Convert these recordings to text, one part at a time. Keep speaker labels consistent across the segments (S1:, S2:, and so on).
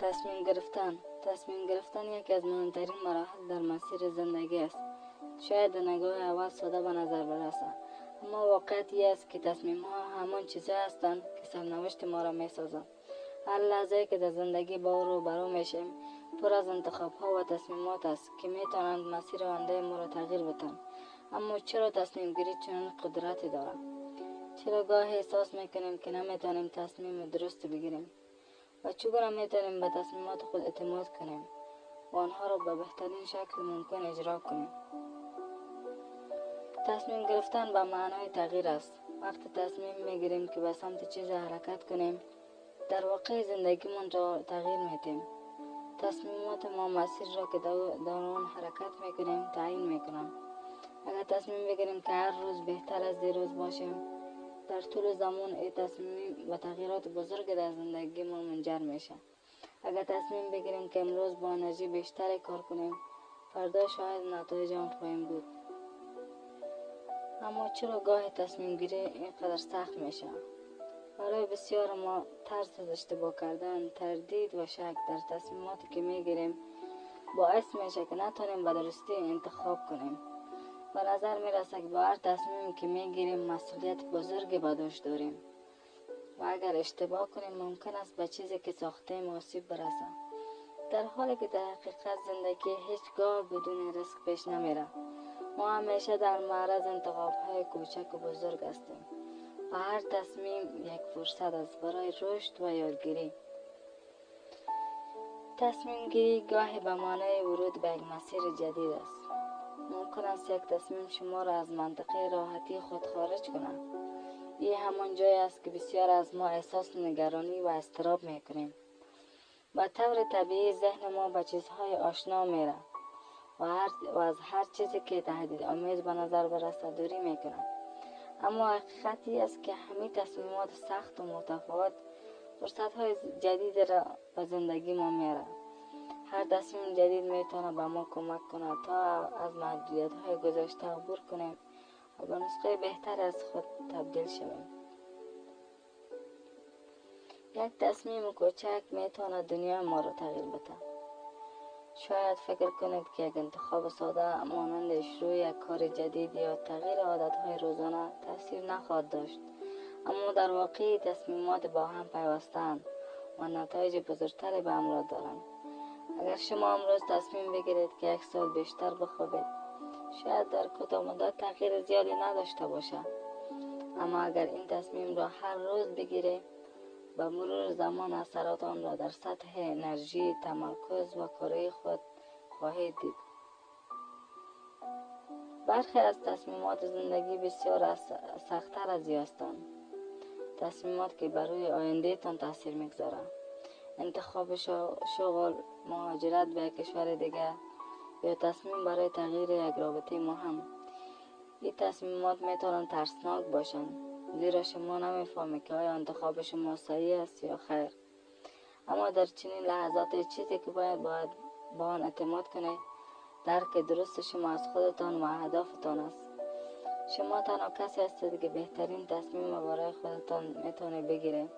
S1: تصمیم گرفتن یکی از مهمترین مراحل در مسیر زندگی است. شاید در نگاه اول ساده به نظر برسد، اما واقعیت است که تصمیم ها همان چیزهایی هستند که سرنوشت ما را می سازند. هر لحظه که در زندگی با رو برو میشیم پر از انتخاب ها و تصمیمات است که می توانند مسیر آینده ما را تغییر بدهند. اما چرا تصمیم گیری چنین قدرتی دارد؟ چرا گاهی احساس میکنیم که نمیتوانیم تصمیم درست بگیریم؟ و چگونه میتوانیم به تصمیمات خود اعتماد کنیم و آنها را به بهترین شکل ممکن اجرا کنیم؟ تصمیم گرفتن به معنای تغییر است. وقتی تصمیم میگیریم که به سمت چیزی حرکت کنیم، در واقع زندگیمان را تغییر میدیم. تصمیمات ما مسیر را که در آن حرکت میکنیم تعیین میکنند. اگر تصمیم بگیریم که هر روز بهتر از دیروز باشیم، در طول زمان این تصمیم و تغییرات بزرگ در زندگی ما منجر میشه. اگر تصمیم بگیریم که امروز با انرژی بیشتری کار کنیم، فردا شاید نتایج آن خواهیم بود. اما چرا گاهی تصمیم گیری اینقدر سخت میشه؟ برای بسیار ما ترس از اشتباه کردن، تردید و شک در تصمیماتی که میگیریم باعث میشه که نتونیم به درستی انتخاب کنیم. به نظر میرسه که با هر تصمیمی که میگیریم مسئولیت بزرگی به دوش داریم و اگر اشتباه کنیم ممکن است به چیزی که ساختیم آسیب برسه، در حالی که در حقیقت زندگی هیچگاه بدون ریسک پیش نمیره. ما همیشه در معرض انتخاب‌های کوچک و بزرگ هستیم و هر تصمیم یک فرصت است برای رشد و یادگیری. تصمیم گیری گاهی به معنای ورود به یک مسیر جدید است. ممکن است یک تصمیم شما را از منطقه راحتی خود خارج کند. این همان جایی است که بسیار از ما احساس نگرانی و اضطراب میکنیم. به طور طبیعی ذهن ما به چیزهای آشنا میره و از هر چیزی که تهدید آمیز به نظر برسد دوری میکنه. اما حقیقتی است که همین تصمیمات سخت و متفاوت فرصت‌های جدید را به زندگی ما میاره. هر تصمیم جدید میتونه به ما کمک کنه تا از محدودیت‌های گذشته عبور کنیم و به نسخه بهتر از خود تبدیل شویم. یک تصمیم کوچک میتونه دنیا ما را تغییر بده. شاید فکر کنید که یک انتخاب ساده مانند شروع یک کار جدید یا تغییر عادت‌های روزانه تاثیر نخواهد داشت، اما در واقع تصمیمات با هم پیوستند و نتایج بزرگتری به همراه دارند. اگر شما امروز تصمیم بگیرید که یک سال بیشتر بخوابید، شاید در کوتاه مدت تغییر زیادی نداشته باشد، اما اگر این تصمیم را هر روز بگیرید، به مرور زمان اثرات آن را در سطح انرژی، تمرکز و کاری خود خواهید دید. برخی از تصمیمات زندگی بسیار سخت‌تر از این هستند. تصمیمات که برای آینده تان تاثیر میگذارند. انتخاب شغل، مهاجرت به کشور دیگر یا تصمیم برای تغییر یک رابطه مهم. این تصمیمات میتوانند ترسناک باشند، زیرا شما نمیفهمید که آیا انتخاب شما صحیح است یا خیر. اما در چنین لحظات چیزی که باید به آن اعتماد کنید درک درست شما از خودتان و اهدافتان است. شما تنها کسی هستید که بهترین تصمیم برای خودتان میتونید بگیرید.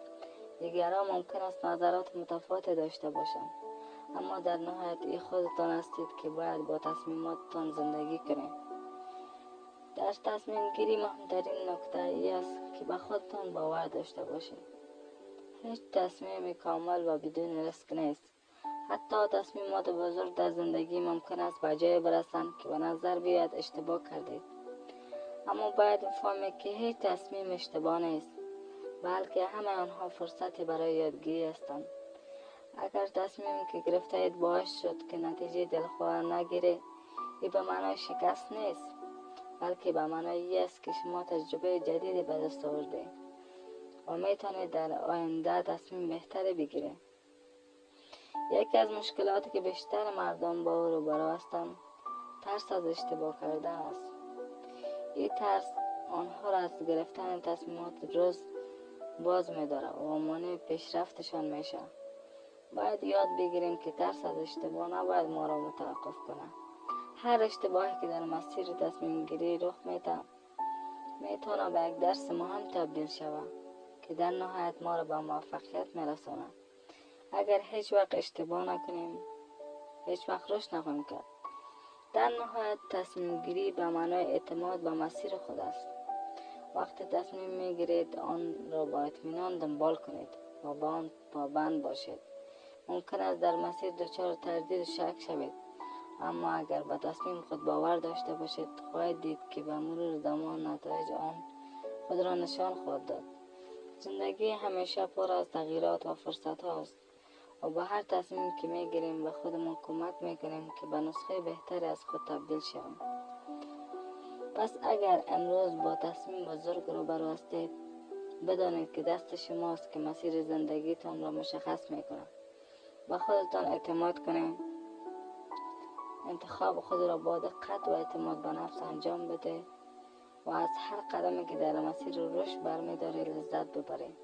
S1: دیگران ممکن است نظرات متفاوت داشته باشند، اما در نهایت این خودتان هستید که باید با تصمیماتتان زندگی کنید. در تصمیم گیری مهمترین نکته ای است که به خودتان باور داشته باشید. هیچ تصمیم کامل و بدون ریسک نیست. حتی تصمیمات بزرگ در زندگی ممکن است به جایی برسند که به نظر بیاید اشتباه کردید. اما باید بفهمید که هیچ تصمیم اشتباه نیست، بلکه همه آنها فرصتی برای یادگیری هستند. اگر تصمیمی که گرفتید باعث شد که نتیجه دلخواه نگیرید، این به معنای شکست نیست، بلکه به معنای است که شما تجربه جدیدی به دست آوردید و میتونید در آینده تصمیم بهتری بگیرید. یکی از مشکلاتی که بیشتر مردم با او روبرو هستند ترس از اشتباه کردن است. این ترس آنها را از گرفتن تصمیمات درست باز می‌داره و مانع پیشرفتشان میشه. باید یاد بگیریم که ترس از اشتباه نباید ما را متوقف کنه. هر اشتباهی که در مسیر تصمیم گیری رخ میده میتونه به یک درس مهم تبدیل شود که در نهایت ما را به موفقیت میرسونه. اگر هیچ وقت اشتباه نکنیم هیچ وقت رشد نخواهیم کرد. در نهایت تصمیم گیری به معنای اعتماد به مسیر خود است. وقتی تصمیم میگیرید آن را با اطمینان دنبال کنید و به آن پابند باشید. ممکن است در مسیر دچار تردید و شک شوید، اما اگر به تصمیم خود باور داشته باشید خواهید دید که به مرور زمان نتایج آن خود را نشان خواهد داد. زندگی همیشه پر از تغییرات و فرصت هاست و با هر تصمیم که میگیریم به خودمون کمک میکنیم که به نسخه بهتری از خود تبدیل شویم. پس اگر امروز با تصمیم بزرگ روبرو هستید، بدانید که دست شماست که مسیر زندگیتان را مشخص میکنه. به خودتان اعتماد کنید، انتخاب خود را با دقت و اعتماد به نفس انجام بده و از هر قدمی که در مسیر رشد برمی‌دارید لذت ببرید.